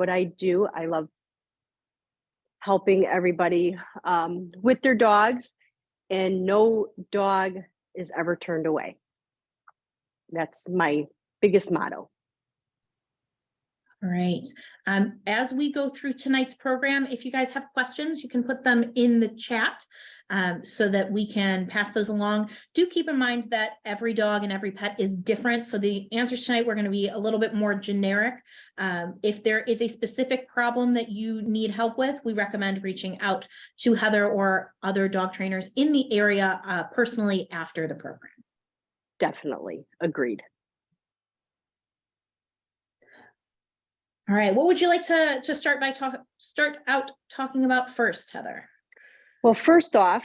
what I do. I love helping everybody with their dogs, and no dog is ever turned away. That's my biggest motto. All right. As we go through tonight's program, if you guys have questions, you can put them in the chat so that we can pass those along. Do keep in mind that every dog and every pet is different. So the answers tonight, we're going to be a little bit more generic. If there is a specific problem that you need help with, we recommend reaching out to Heather or other dog trainers in the area personally after the program. Definitely. Agreed. All right, what would you like to start out talking about first, Heather? Well, first off,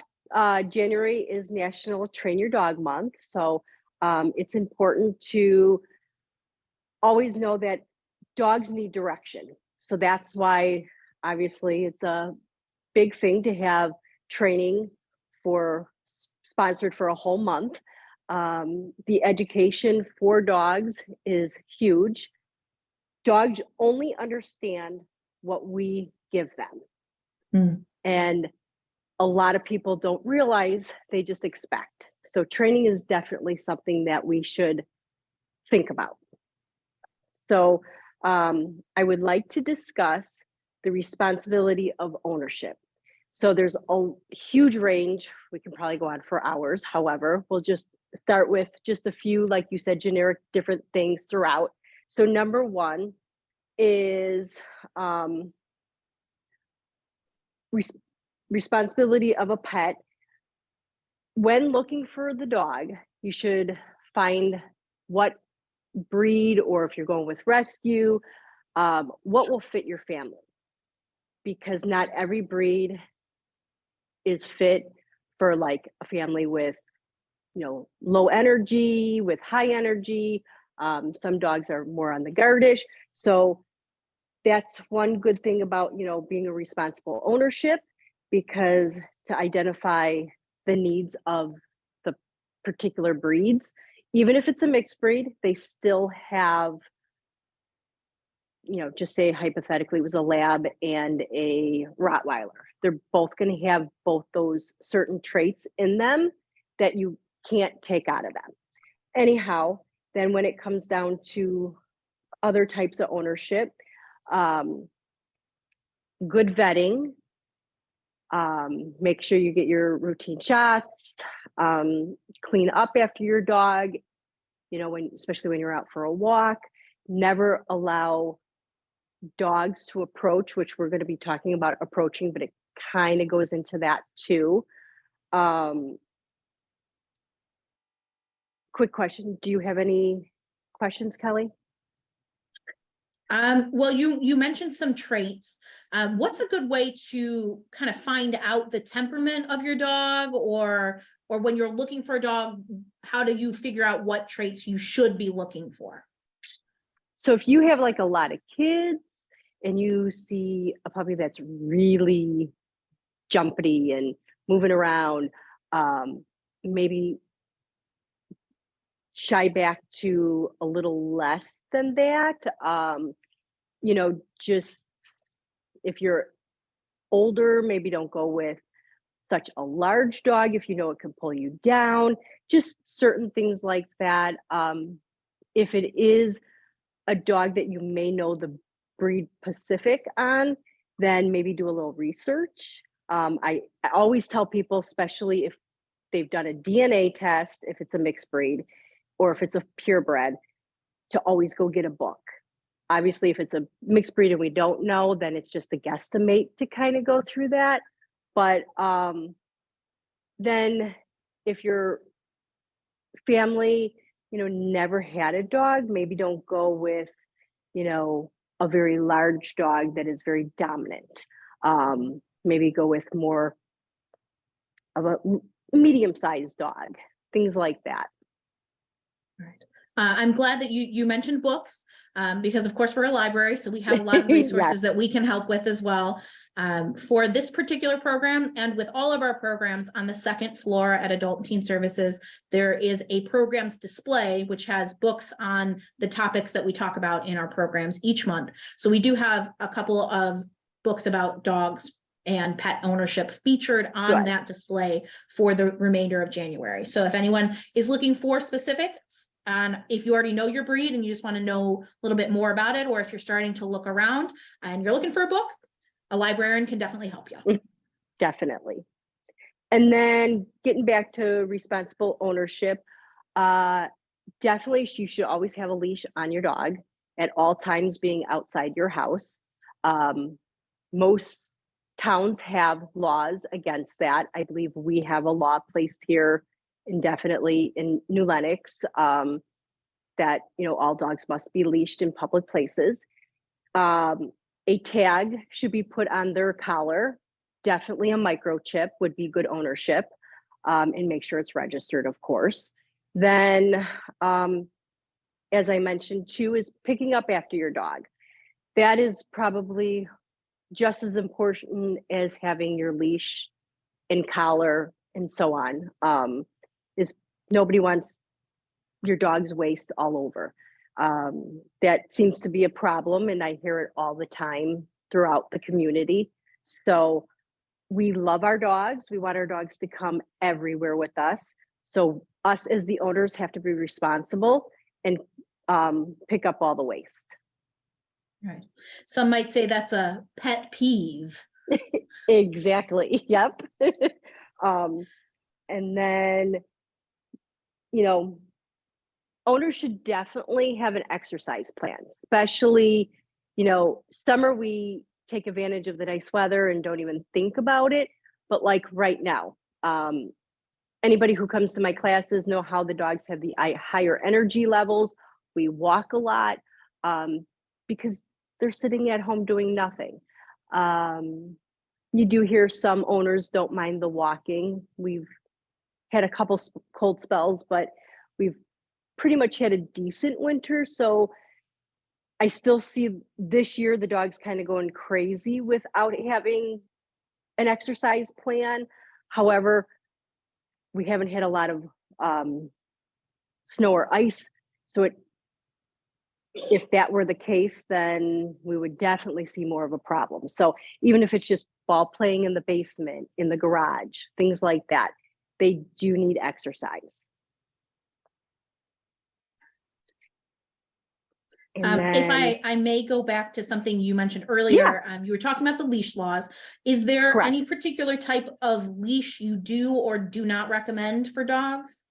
January is National Train Your Dog Month. So it's important to always know that dogs need direction. So that's why, obviously, it's a big thing to have training sponsored for a whole month. The education for dogs is huge. Dogs only understand what we give them. And a lot of people don't realize, they just expect. So training is definitely something that we should think about. So I would like to discuss the responsibility of ownership. So there's a huge range. We can probably go on for hours. However, we'll just start with just a few, like you said, generic different things throughout. So number one is responsibility of a pet. When looking for the dog, you should find what breed, or if you're going with rescue, what will fit your family. Because not every breed is fit for like a family with, low energy, with high energy. Some dogs are more on the guardish. So that's one good thing about, being a responsible ownership, because to identify the needs of the particular breeds, even if it's a mixed breed, they still have, just say hypothetically it was a lab and a Rottweiler. They're both going to have both those certain traits in them that you can't take out of them. Anyhow, then when it comes down to other types of ownership, good vetting, make sure you get your routine shots, clean up after your dog, especially when you're out for a walk. Never allow dogs to approach, which we're going to be talking about approaching, but it kind of goes into that too. Quick question. Do you have any questions, Kelly? Well, you mentioned some traits. What's a good way to kind of find out the temperament of your dog, or when you're looking for a dog, how do you figure out what traits you should be looking for? So if you have like a lot of kids and you see a puppy that's really jumpy and moving around, maybe shy back to a little less than that. Just if you're older, maybe don't go with such a large dog if you know it can pull you down, just certain things like that. If it is a dog that you may know the breed specific on, then maybe do a little research. I always tell people, especially if they've done a DNA test, if it's a mixed breed or if it's a purebred, to always go get a book. Obviously, if it's a mixed breed and we don't know, then it's just a guesstimate to kind of go through that. But then if your family, never had a dog, maybe don't go with, a very large dog that is very dominant. Maybe go with more of a medium-sized dog, things like that. Right. I'm glad that you mentioned books, because of course we're a library, so we have a lot of resources Yes. that we can help with as well. For this particular program, and with all of our programs on the second floor at Adult and Teen Services, there is a programs display, which has books on the topics that we talk about in our programs each month. So we do have a couple of books about dogs and pet ownership featured on Good. that display for the remainder of January. So if anyone is looking for specifics, if you already know your breed and you just want to know a little bit more about it, or if you're starting to look around and you're looking for a book, a librarian can definitely help you. Definitely. And then getting back to responsible ownership, definitely you should always have a leash on your dog at all times being outside your house. Most towns have laws against that. I believe we have a law placed here indefinitely in New Lenox, that, you know, all dogs must be leashed in public places. A tag should be put on their collar. Definitely a microchip would be good ownership, and make sure it's registered, of course. Then, as I mentioned too, is picking up after your dog. That is probably just as important as having your leash and collar and so on. Is nobody wants your dog's waste all over. That seems to be a problem, and I hear it all the time throughout the community. So we love our dogs. We want our dogs to come everywhere with us. So us as the owners have to be responsible and pick up all the waste. Right. Some might say that's a pet peeve. Exactly. Yep. And then, you know, owners should definitely have an exercise plan, especially, you know, summer, we take advantage of the nice weather and don't even think about it. But like right now, anybody who comes to my classes know how the dogs have the higher energy levels. We walk a lot, because they're sitting at home doing nothing. You do hear some owners don't mind the walking. We've had a couple cold spells, but we've pretty much had a decent winter. So I still see this year the dogs kind of going crazy without having an exercise plan. However, we haven't had a lot of snow or ice. So if that were the case, then we would definitely see more of a problem. So even if it's just ball playing in the basement, in the garage, things like that, they do need exercise. If I may go back to something you mentioned earlier, you were talking about the leash laws. Is there Correct. any particular type of leash you do or do not recommend for dogs?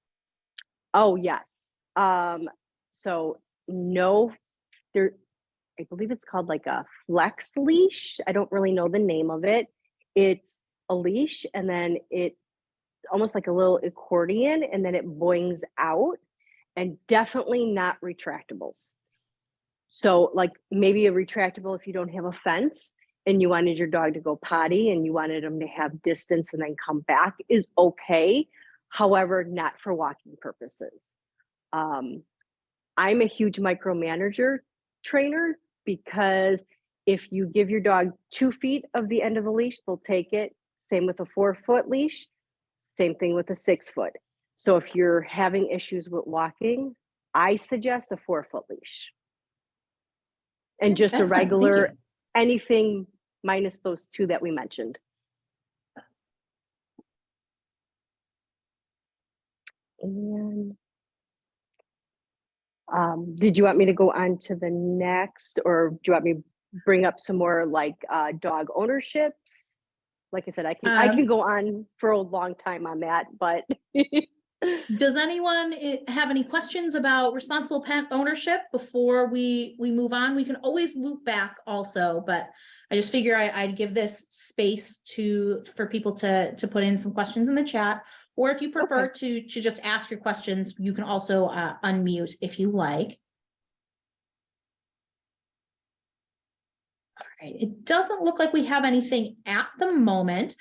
Oh, yes. So no, there, I believe it's called like a flex leash. I don't really know the name of it. It's a leash and then it almost like a little accordion and then it boings out, and definitely not retractables. So like maybe a retractable if you don't have a fence and you wanted your dog to go potty and you wanted them to have distance and then come back is okay. However, not for walking purposes. I'm a huge micromanager trainer because if you give your dog 2 feet of the end of the leash, they'll take it. Same with a 4-foot leash, same thing with a 6-foot. So if you're having issues with walking, I suggest a 4-foot leash. And just a regular, anything minus those 2 that we mentioned. And did you want me to go on to the next, or do you want me to bring up some more like dog ownerships? Like I said, I can go on for a long time on that, but does anyone have any questions about responsible pet ownership before we move on? We can always loop back also, but I just figure I'd give this space for people to put in some questions in the chat, or if you prefer to just ask your questions, you can also unmute if you like. All right, it doesn't look like we have anything at the moment.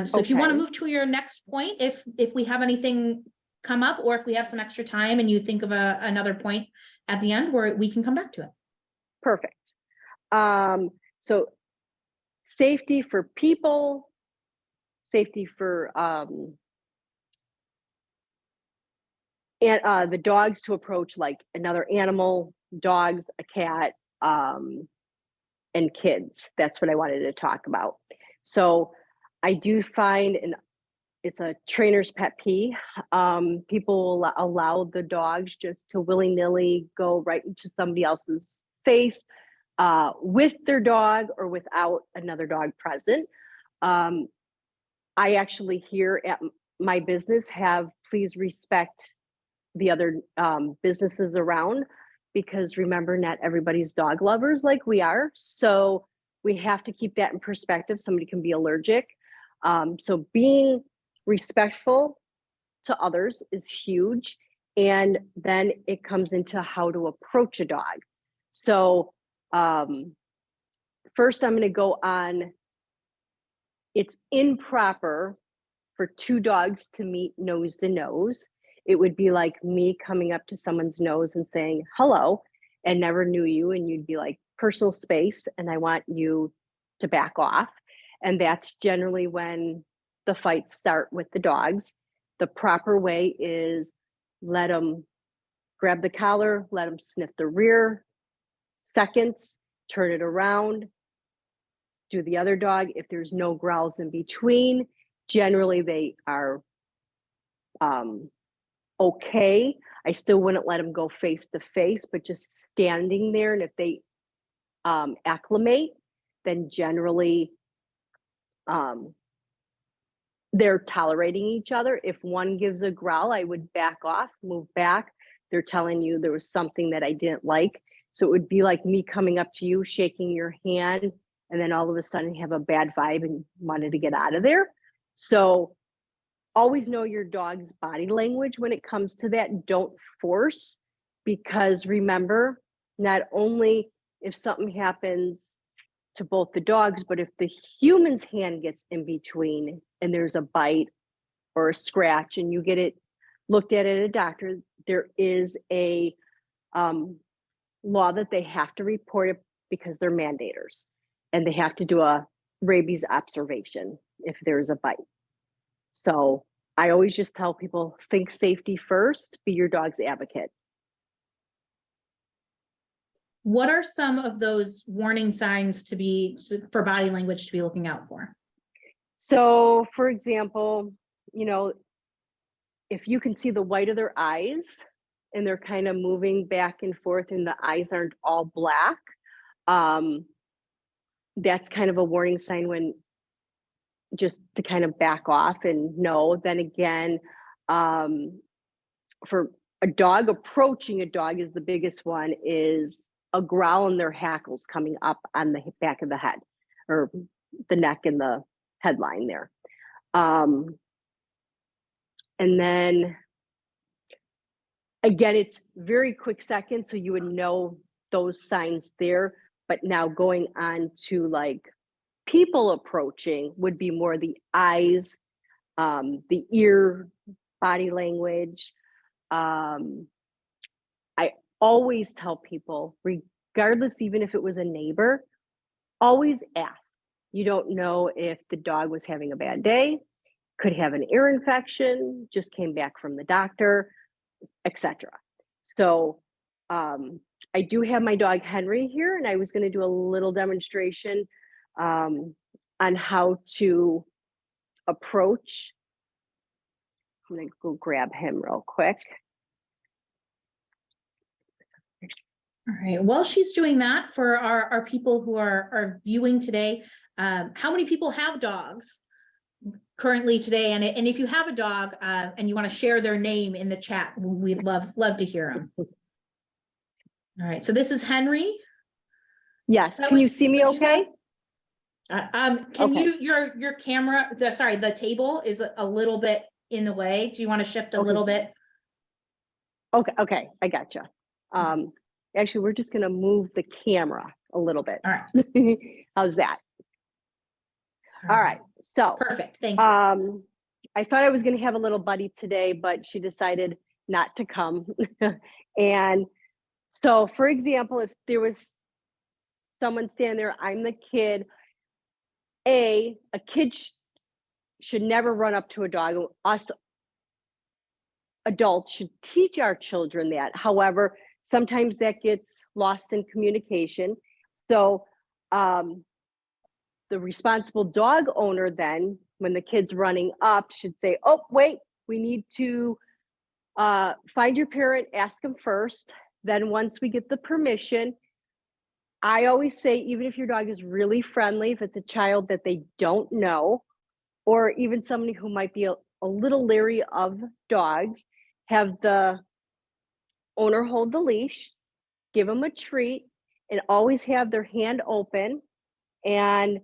So if you want to move to your next point, if we have anything come up, or if we have some extra time and you think of another point at the end where we can come back to it. Perfect. So safety for people, safety for and the dogs to approach like another animal, dogs, a cat, and kids. That's what I wanted to talk about. So I do find, and it's a trainer's pet peeve, people will allow the dogs just to willy-nilly go right into somebody else's face with their dog or without another dog present. I actually here at my business have please respect the other businesses around, because remember, not everybody's dog lovers like we are. So we have to keep that in perspective. Somebody can be allergic. So being respectful to others is huge. And then it comes into how to approach a dog. So first I'm going to go on, it's improper for two dogs to meet nose to nose. It would be like me coming up to someone's nose and saying hello and never knew you, and you'd be like, personal space, and I want you to back off. And that's generally when the fights start with the dogs. The proper way is let them grab the collar, let them sniff the rear, seconds, turn it around, do the other dog. If there's no growls in between, generally they are okay. I still wouldn't let them go face to face, but just standing there. And if they acclimate, then generally they're tolerating each other. If one gives a growl, I would back off, move back. They're telling you there was something that I didn't like. So it would be like me coming up to you, shaking your hand, and then all of a sudden have a bad vibe and wanted to get out of there. So always know your dog's body language when it comes to that. Don't force, because remember, not only if something happens to both the dogs, but if the human's hand gets in between and there's a bite or a scratch and you get it looked at a doctor, there is a law that they have to report it, because they're mandators and they have to do a rabies observation if there's a bite. So I always just tell people, think safety first, be your dog's advocate. What are some of those warning signs for body language to be looking out for? So for example, if you can see the white of their eyes and they're kind of moving back and forth and the eyes aren't all black, that's kind of a warning sign, when just to kind of back off and know. Then again, for a dog, approaching a dog is the biggest one, is a growl and their hackles coming up on the back of the head or the neck and the headline there. And then again, it's very quick seconds, so you would know those signs there. But now going on to like people approaching would be more the eyes, the ear, body language. I always tell people, regardless, even if it was a neighbor, always ask. You don't know if the dog was having a bad day, could have an ear infection, just came back from the doctor, etc. So I do have my dog Henry here, and I was going to do a little demonstration on how to approach. I'm going to go grab him real quick. All right, while she's doing that, for our people who are viewing today, how many people have dogs currently today? And if you have a dog and you want to share their name in the chat, we'd love to hear them. All right, so this is Henry. Yes, can you see me okay? Can okay. your camera, the table is a little bit in the way. Do you want to shift a little bit? Okay, I gotcha. Actually, we're just going to move the camera a little bit. All right. How's that? All right. So perfect. Thank you. I thought I was going to have a little buddy today, but she decided not to come. And so, for example, if there was someone standing there, I'm the kid. a kid should never run up to a dog. Us adults should teach our children that. However, sometimes that gets lost in communication. So the responsible dog owner then, when the kid's running up, should say, oh, wait, we need to find your parent, ask them first. Then once we get the permission, I always say, even if your dog is really friendly, if it's a child that they don't know, or even somebody who might be a little leery of dogs, have the owner hold the leash, give them a treat, and always have their hand open, and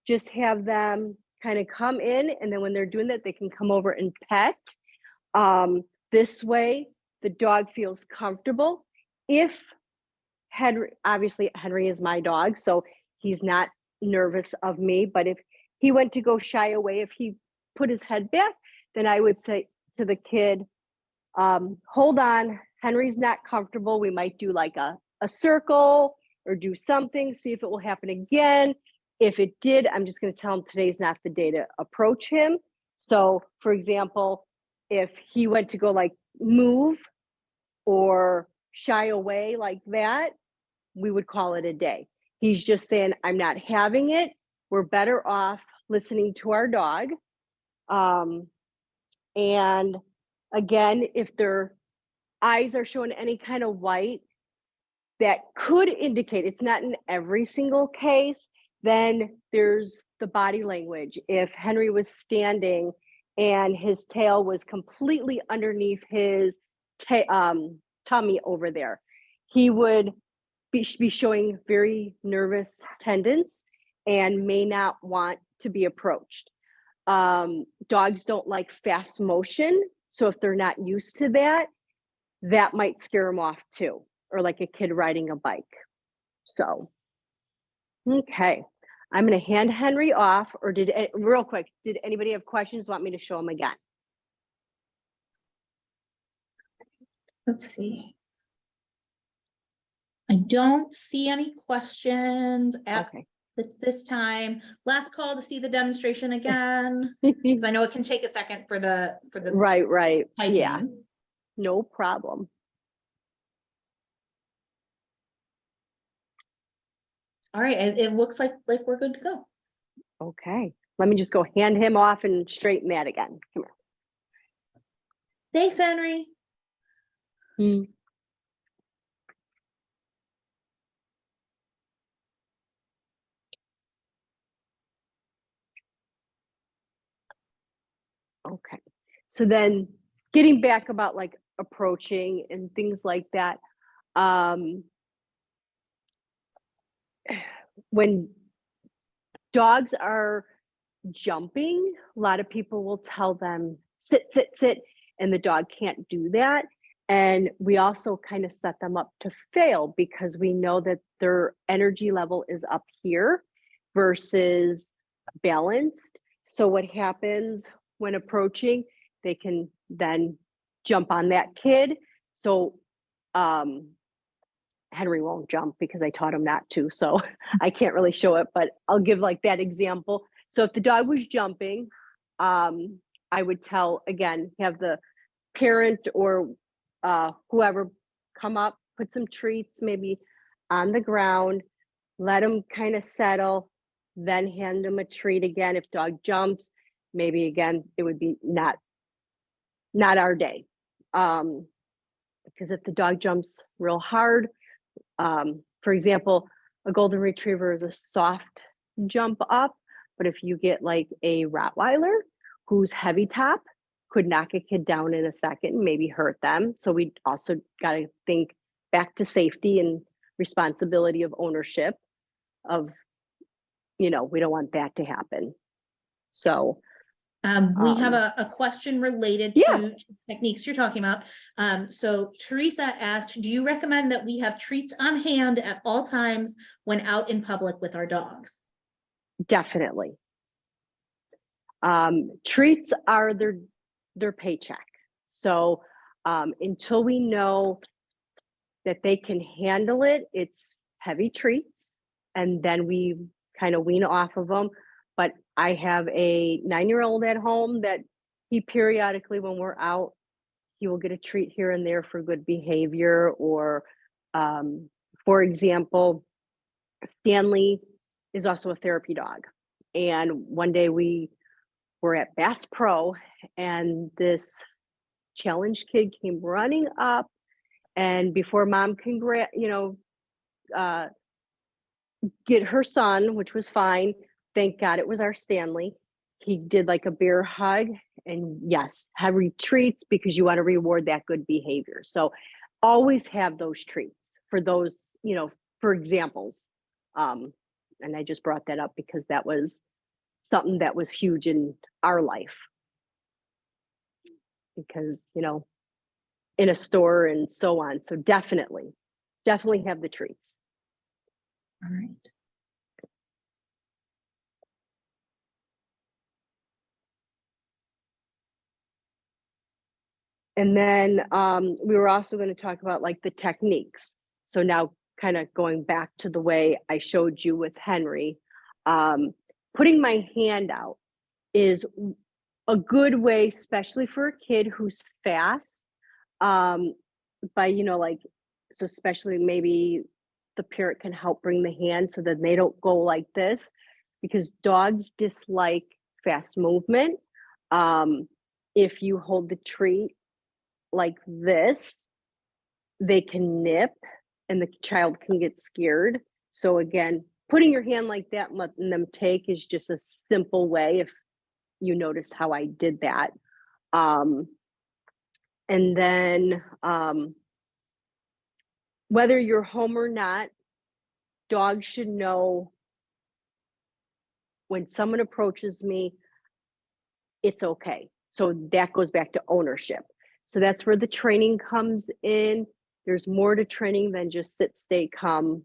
just have them kind of come in. And then when they're doing that, they can come over and pet. This way, the dog feels comfortable. If Henry, obviously Henry is my dog, so he's not nervous of me, but if he went to go shy away, if he put his head back, then I would say to the kid, hold on, Henry's not comfortable. We might do like a circle or do something, see if it will happen again. If it did, I'm just going to tell him today's not the day to approach him. So for example, if he went to go like move or shy away like that, we would call it a day. He's just saying, I'm not having it. We're better off listening to our dog. And again, if their eyes are showing any kind of white, that could indicate, it's not in every single case, then there's the body language. If Henry was standing and his tail was completely underneath his tummy over there, he would be showing very nervous tendencies and may not want to be approached. Dogs don't like fast motion. So if they're not used to that, that might scare them off too, or like a kid riding a bike. So, okay. I'm going to hand Henry off, or real quick, did anybody have questions? Want me to show him again? Let's see. I don't see any questions at this time. Last call to see the demonstration again, because I know it can take a second for the right. typing. Yeah, no problem. All right, it looks like we're good to go. Okay, let me just go hand him off and straighten that again. Come here. Thanks, Henry. Okay, so then getting back about like approaching and things like that. When dogs are jumping, a lot of people will tell them sit, and the dog can't do that. And we also kind of set them up to fail because we know that their energy level is up here versus balanced. So what happens when approaching, they can then jump on that kid. So Henry won't jump because I taught him not to, so I can't really show it, but I'll give like that example. So if the dog was jumping, I would tell, again, have the parent or whoever come up, put some treats maybe on the ground, let him kind of settle, then hand him a treat again. If dog jumps, maybe again, it would be not our day. Because if the dog jumps real hard, for example, a golden retriever is a soft jump up, but if you get like a Rottweiler who's heavy top, could knock a kid down in a second, maybe hurt them. So we also got to think back to safety and responsibility of ownership of, we don't want that to happen. So we have a question related to techniques you're talking about. So Teresa asked, do you recommend that we have treats on hand at all times when out in public with our dogs? Definitely. Treats are their paycheck. So until we know that they can handle it, it's heavy treats. And then we kind of wean off of them. but I have a 9-year-old at home that he periodically, when we're out, he will get a treat here and there for good behavior. Or, for example, Stanley is also a therapy dog. And one day we were at Bass Pro, and this challenge kid came running up, and before mom can uh, get her son, which was fine, thank God it was our Stanley. He did like a bear hug, and yes, have retreats because you want to reward that good behavior. So always have those treats for those, for examples. And I just brought that up because that was something that was huge in our life. Because, in a store and so on. So definitely have the treats. All right. And then we were also going to talk about like the techniques. So now kind of going back to the way I showed you with Henry, putting my hand out is a good way, especially for a kid who's fast. So especially maybe the parent can help bring the hand so that they don't go like this, because dogs dislike fast movement. If you hold the treat like this, they can nip and the child can get scared. So again, putting your hand like that and letting them take is just a simple way, if you notice how I did that. And then whether you're home or not, dogs should know when someone approaches me, it's okay. So that goes back to ownership. So that's where the training comes in. There's more to training than just sit, stay, come,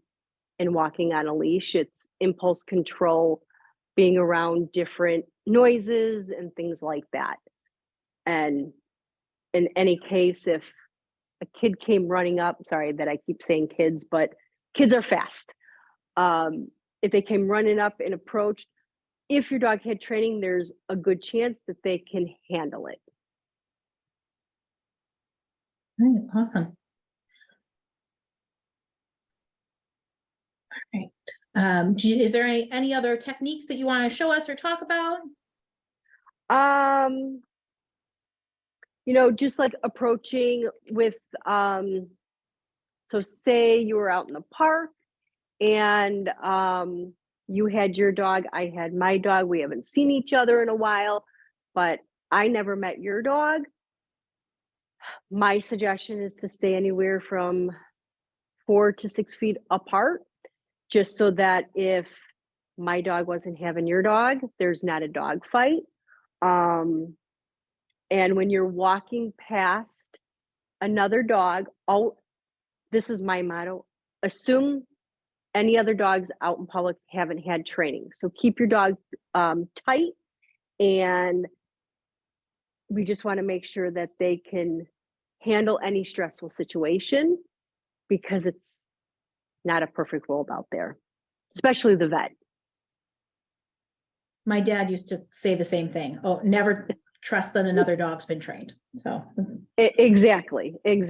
and walking on a leash. It's impulse control, being around different noises and things like that. And in any case, if a kid came running up, sorry that I keep saying kids, but kids are fast. If they came running up and approached, if your dog had training, there's a good chance that they can handle it. All right, awesome. All right. Is there any other techniques that you want to show us or talk about? Just like approaching with, so say you were out in the park and you had your dog, I had my dog, we haven't seen each other in a while, but I never met your dog. My suggestion is to stay anywhere from 4 to 6 feet apart, just so that if my dog wasn't having your dog, there's not a dog fight. And when you're walking past another dog, this is my motto: assume any other dogs out in public haven't had training. So keep your dog tight, and we just want to make sure that they can handle any stressful situation, because it's not a perfect world out there, especially the vet. My dad used to say the same thing. Oh, never trust that another dog's been trained. So Exactly. And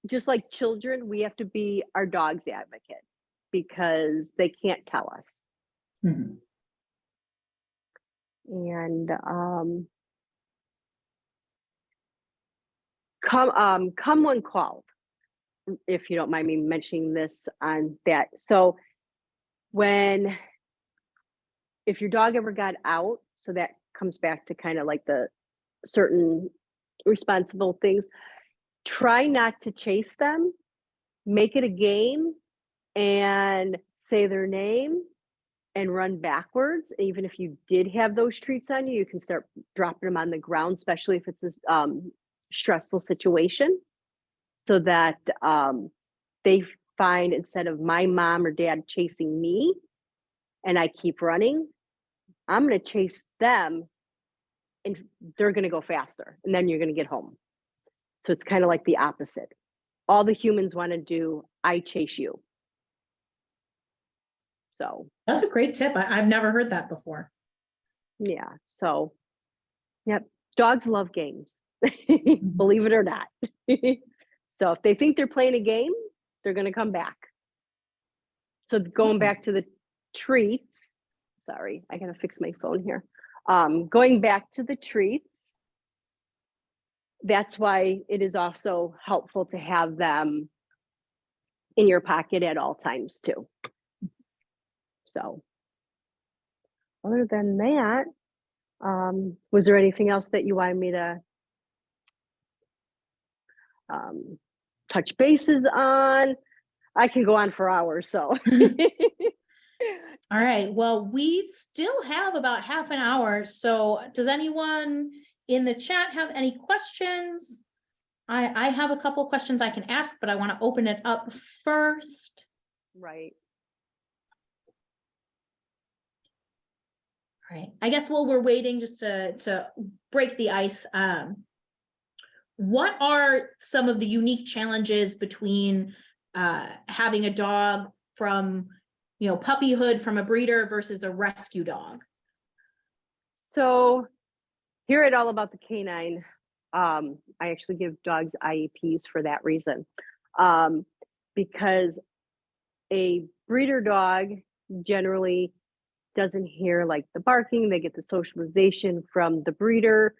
just like children, we have to be our dog's advocate because they can't tell us. Mhm. And come when called, if you don't mind me mentioning this on that. So if your dog ever got out, so that comes back to kind of like the certain responsible things, try not to chase them, make it a game, and say their name and run backwards. Even if you did have those treats on you, you can start dropping them on the ground, especially if it's a stressful situation, so that they find, instead of my mom or dad chasing me and I keep running, I'm going to chase them and they're going to go faster, and then you're going to get home. So it's kind of like the opposite. All the humans want to do, I chase you. So, That's a great tip. I've never heard that before. yeah. So, yep. Dogs love games, believe it or not. So if they think they're playing a game, they're going to come back. So going Awesome. back to the treats, sorry, I gotta fix my phone here. Going back to the treats, that's why it is also helpful to have them in your pocket at all times too. So other than that, was there anything else that you wanted me to touch bases on? I can go on for hours, so. All right. Well, we still have about half an hour. So does anyone in the chat have any questions? I have a couple of questions I can ask, but I want to open it up first. Right. All right. I guess while we're waiting just to break the ice, what are some of the unique challenges between having a dog from, puppyhood from a breeder versus a rescue dog? So here at All About the K-9, I actually give dogs IEPs for that reason. Because a breeder dog generally doesn't hear like the barking, they get the socialization from the breeder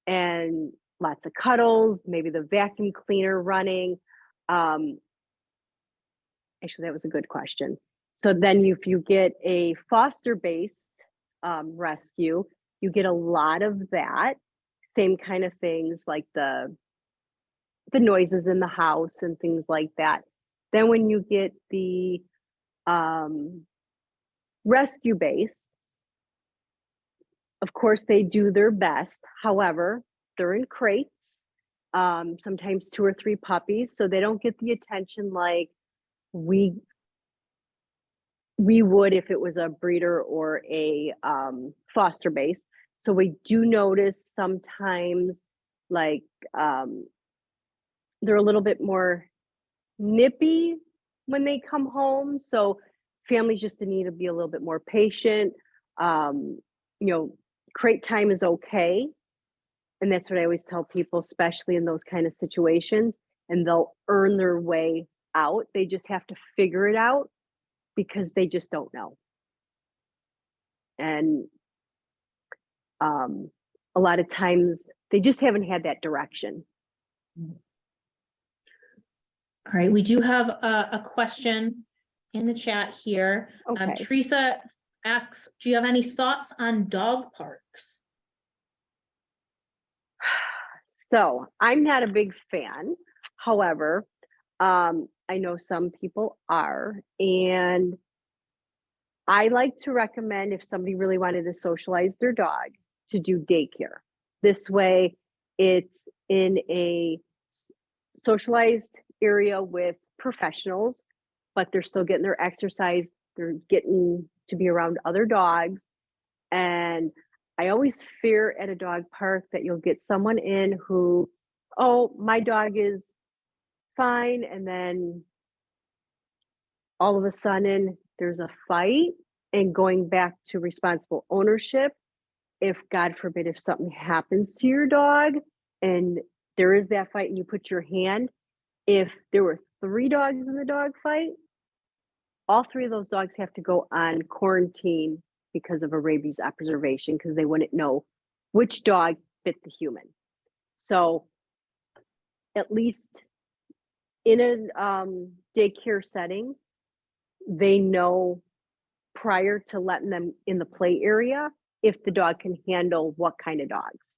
and lots of cuddles, maybe the vacuum cleaner running. Actually, that was a good question. So then if you get a foster-based rescue, you get a lot of that. Same kind of things like the noises in the house and things like that. Then when you get the rescue based, of course they do their best. However, they're in crates, sometimes 2 or 3 puppies, so they don't get the attention like we would if it was a breeder or a foster base. So we do notice sometimes like they're a little bit more nippy when they come home. So families just need to be a little bit more patient. Crate time is okay. And that's what I always tell people, especially in those kind of situations. And they'll earn their way out. They just have to figure it out because they just don't know. And a lot of times they just haven't had that direction. All right, we do have a question in the chat here. Okay. Teresa asks, do you have any thoughts on dog parks? So I'm not a big fan. However, I know some people are, and I like to recommend if somebody really wanted to socialize their dog to do daycare. This way it's in a socialized area with professionals, but they're still getting their exercise. They're getting to be around other dogs. And I always fear at a dog park that you'll get someone in who, oh, my dog is fine. And then all of a sudden there's a fight, and going back to responsible ownership. If God forbid, if something happens to your dog and there is that fight and you put your hand, if there were 3 dogs in the dog fight, all 3 of those dogs have to go on quarantine because of a rabies observation, because they wouldn't know which dog bit the human. So at least in a daycare setting, they know prior to letting them in the play area if the dog can handle what kind of dogs.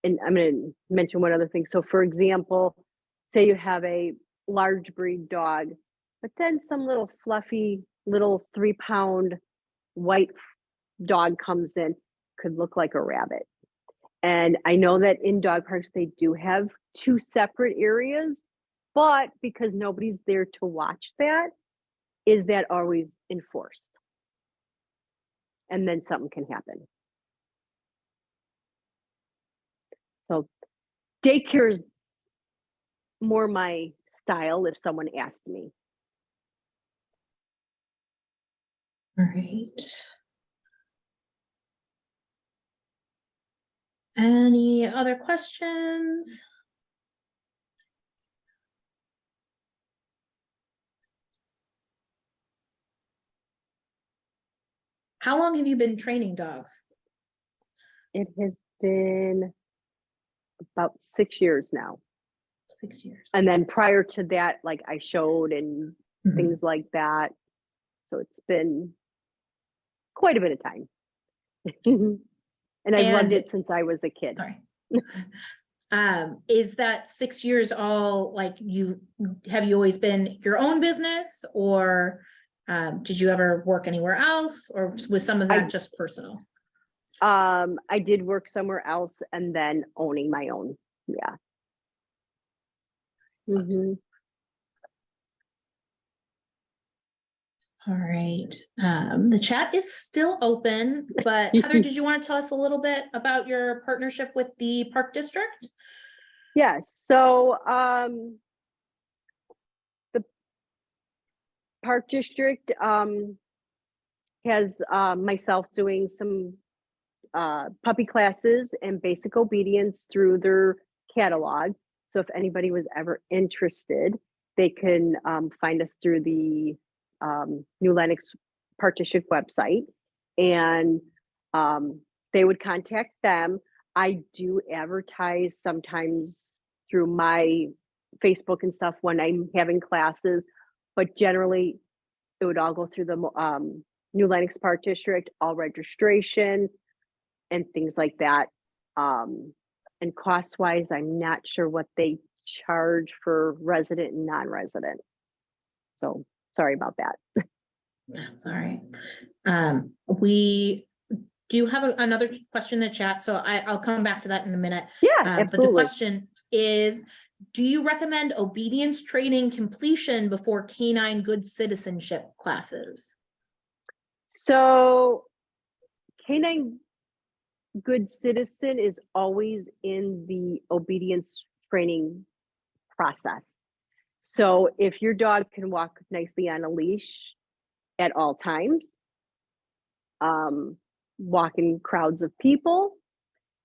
And I'm going to mention one other thing. So for example, say you have a large breed dog, but then some little fluffy little 3-pound white dog comes in, could look like a rabbit. And I know that in dog parks, they do have 2 separate areas, but because nobody's there to watch that, is that always enforced? And then something can happen. So daycare is more my style if someone asked me. All right. Any other questions? How long have you been training dogs? It has been about 6 years now. 6 years. And then prior to that, like I showed and Mhm. things like that. So it's been quite a bit of time. And I've loved And- it since I was a kid. Sorry. Is that 6 years all like have you always been your own business, or did you ever work anywhere else, or was some of that just personal? I did work somewhere else and then owning my own. Yeah. Mhm. All right. The chat is still open, but Heather, did you want to tell us a little bit about your partnership with the Park District? Yes. So the Park District has myself doing some puppy classes and basic obedience through their catalog. So if anybody was ever interested, they can find us through the New Lenox Park District website, and they would contact them. I do advertise sometimes through my Facebook and stuff when I'm having classes, but generally it would all go through the New Lenox Park District, all registration and things like that. And cost wise, I'm not sure what they charge for resident and non-resident. So sorry about that. That's all right. We do have another question in the chat, so I'll come back to that in a minute. Yeah, But absolutely. the question is, do you recommend obedience training completion before K-9 good citizenship classes? So K-9 good citizen is always in the obedience training process. So if your dog can walk nicely on a leash at all times, walk in crowds of people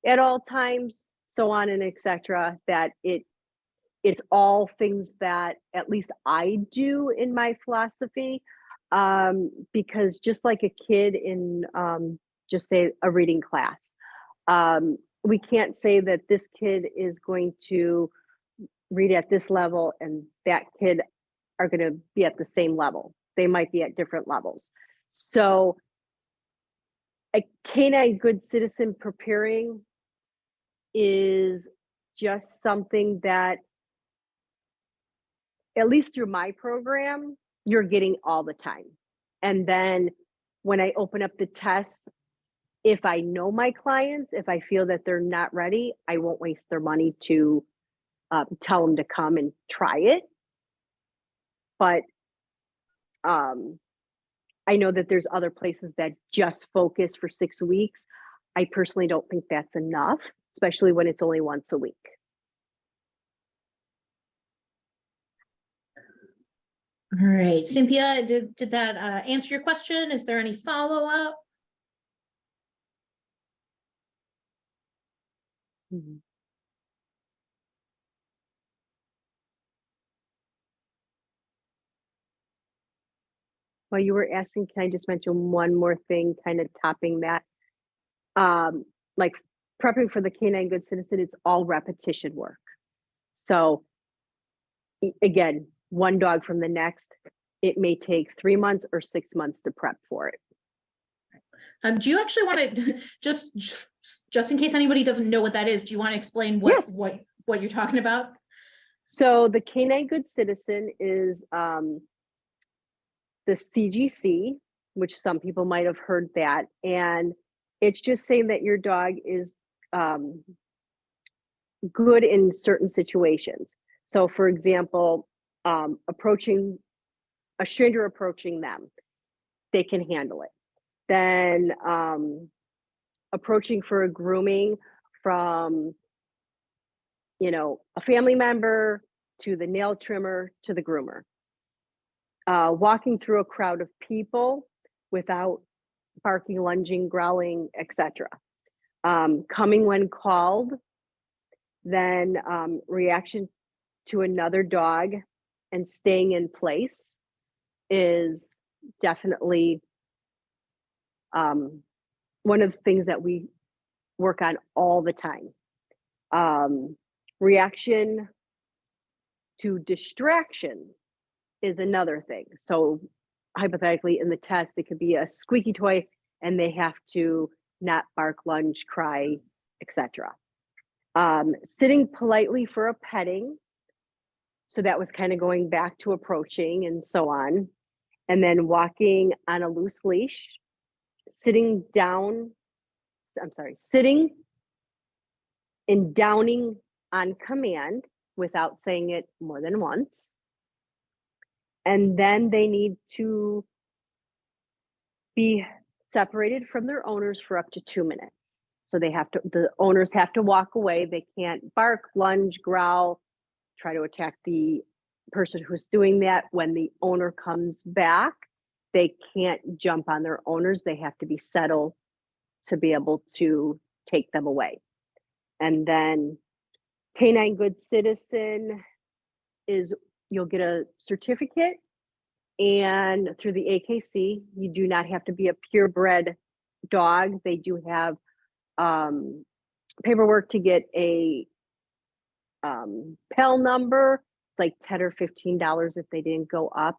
at all times, so on and etc., that it's all things that at least I do in my philosophy. Because just like a kid in just say a reading class, we can't say that this kid is going to read at this level and that kid are going to be at the same level. They might be at different levels. So a K-9 good citizen preparing is just something that, at least through my program, you're getting all the time. And then when I open up the test, if I know my clients, if I feel that they're not ready, I won't waste their money to tell them to come and try it. But I know that there's other places that just focus for 6 weeks. I personally don't think that's enough, especially when it's only once a week. All right, Cynthia, did that answer your question? Is there any follow-up? Mhm. While you were asking, can I just mention one more thing, kind of topping that? Like prepping for the K-9 good citizen, it's all repetition work. So again, one dog from the next, it may take 3 months or 6 months to prep for it. Do you actually want to just in case anybody doesn't know what that is, do you want to explain what Yes. what you're talking about? So the K-9 good citizen is the CGC, which some people might have heard that, and it's just saying that your dog is good in certain situations. So for example, approaching a stranger, approaching them, they can handle it. Then approaching for a grooming from, a family member to the nail trimmer to the groomer. Walking through a crowd of people, without barking, lunging, growling, etc. Coming when called, then reaction to another dog and staying in place is definitely one of the things that we work on all the time. Reaction to distraction is another thing. So hypothetically in the test, it could be a squeaky toy and they have to not bark, lunge, cry, etc. Sitting politely for a petting. So that was kind of going back to approaching and so on. And then walking on a loose leash, sitting and downing on command without saying it more than once. And then they need to be separated from their owners for up to 2 minutes. So the owners have to walk away. They can't bark, lunge, growl, try to attack the person who's doing that. When the owner comes back, they can't jump on their owners. They have to be settled to be able to take them away. And then K-9 Good Citizen is you'll get a certificate, and through the AKC, you do not have to be a purebred dog. They do have paperwork to get a PEL number. It's like $10 or $15 if they didn't go up.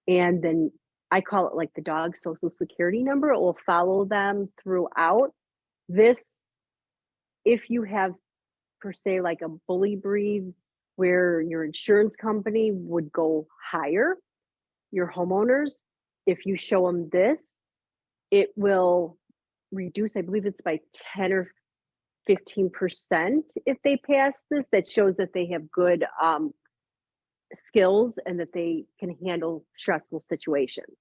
And then I call it like the dog social security number. It will follow them throughout. This, if you have per se like a bully breed where your insurance company would go higher, your homeowners, if you show them this, it will reduce, I believe it's by 10 or 15% if they pass this. That shows that they have good skills and that they can handle stressful situations.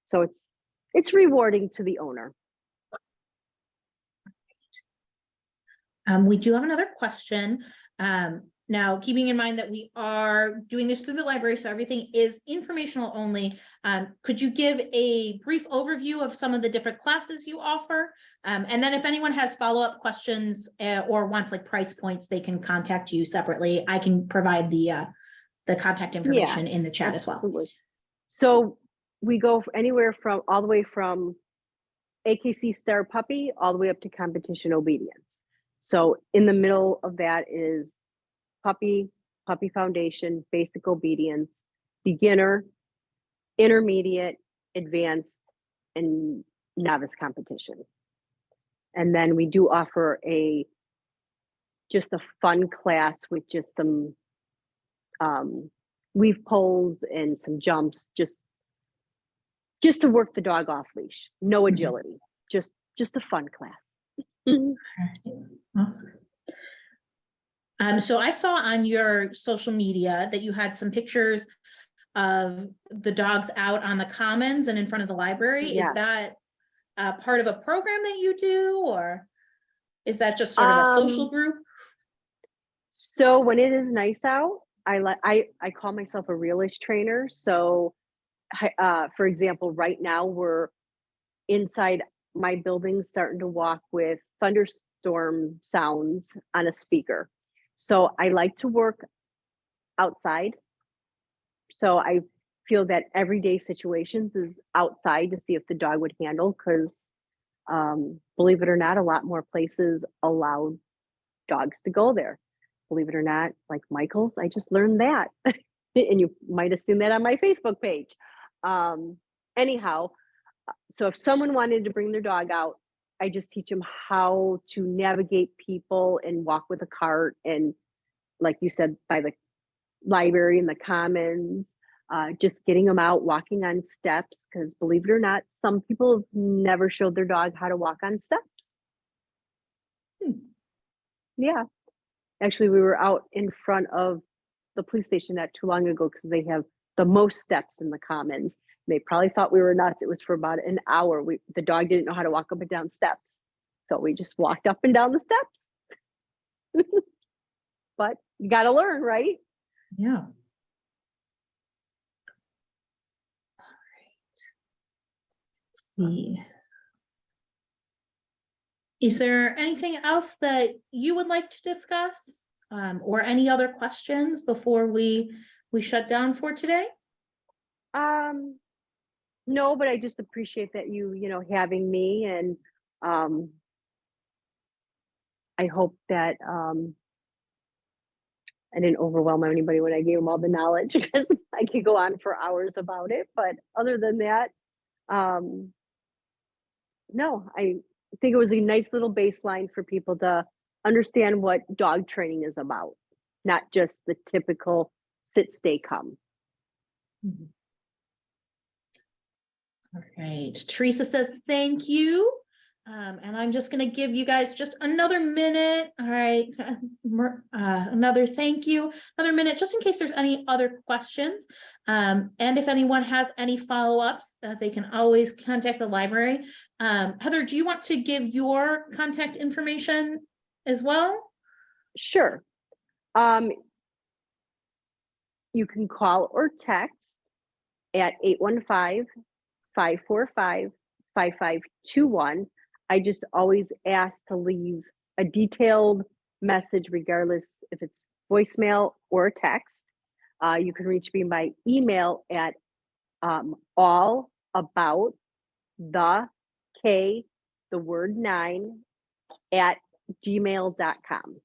So it's rewarding to the owner. We do have another question. Now, keeping in mind that we are doing this through the library, so everything is informational only. Could you give a brief overview of some of the different classes you offer? And then if anyone has follow-up questions or wants like price points, they can contact you separately. I can provide the contact information in the chat absolutely. as well. So we go anywhere from all the way from AKC Star Puppy all the way up to competition obedience. So in the middle of that is puppy foundation, basic obedience, beginner, intermediate, advanced, and novice competition. And then we do offer just a fun class with just some weave poles and some jumps, just to work the dog off leash. No agility, just a fun class. Awesome. So I saw on your social media that you had some pictures of the dogs out on the commons and in front of the library. Yeah. Is that part of a program that you do, or is that just sort of a social group? So when it is nice out, I call myself a real-ish trainer. So for example, right now we're inside my building starting to walk with thunderstorm sounds on a speaker. So I like to work outside. So I feel that everyday situations is outside to see if the dog would handle, because believe it or not, a lot more places allow dogs to go there. Believe it or not, like Michael's, I just learned that. And you might have seen that on my Facebook page. Anyhow, so if someone wanted to bring their dog out, I just teach them how to navigate people and walk with a cart, and like you said, by the library and the commons, just getting them out, walking on steps, because believe it or not, some people have never showed their dog how to walk on steps. Yeah. Actually, we were out in front of the police station not too long ago because they have the most steps in the commons. They probably thought we were nuts. It was for about an hour. The dog didn't know how to walk up and down steps. So we just walked up and down the steps. But you got to learn, right? Yeah. see. Is there anything else that you would like to discuss, or any other questions before we shut down for today? No, but I just appreciate that you know, having me, and I hope that I didn't overwhelm anybody when I gave them all the knowledge, because I could go on for hours about it. But other than that, um, no, I think it was a nice little baseline for people to understand what dog training is about, not just the typical sit, stay, come. Mhm. All right, Teresa says thank you. And I'm just gonna give you guys just another minute. All right, another thank you, another minute, just in case there's any other questions. And if anyone has any follow-ups, they can always contact the library. Heather, do you want to give your contact information as well? Sure. You can call or text at 815-545-5521. I just always ask to leave a detailed message, regardless if it's voicemail or a text. You can reach me by email at all about the K, the word 9, at gmail.com.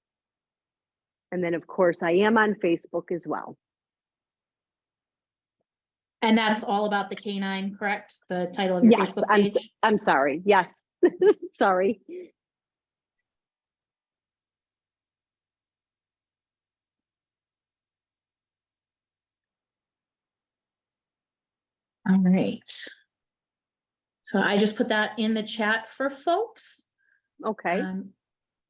And then, of course, I am on Facebook as well. And that's all about the K-9, correct? The title of your Yes, Facebook page? I'm sorry. Yes, sorry. All right. So I just put that in the chat for folks. Okay.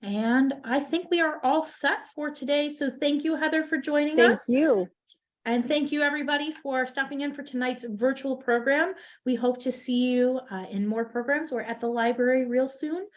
And I think we are all set for today. So thank you, Heather, for joining Thank us. you. And thank you, everybody, for stopping in for tonight's virtual program. We hope to see you in more programs or at the library real soon.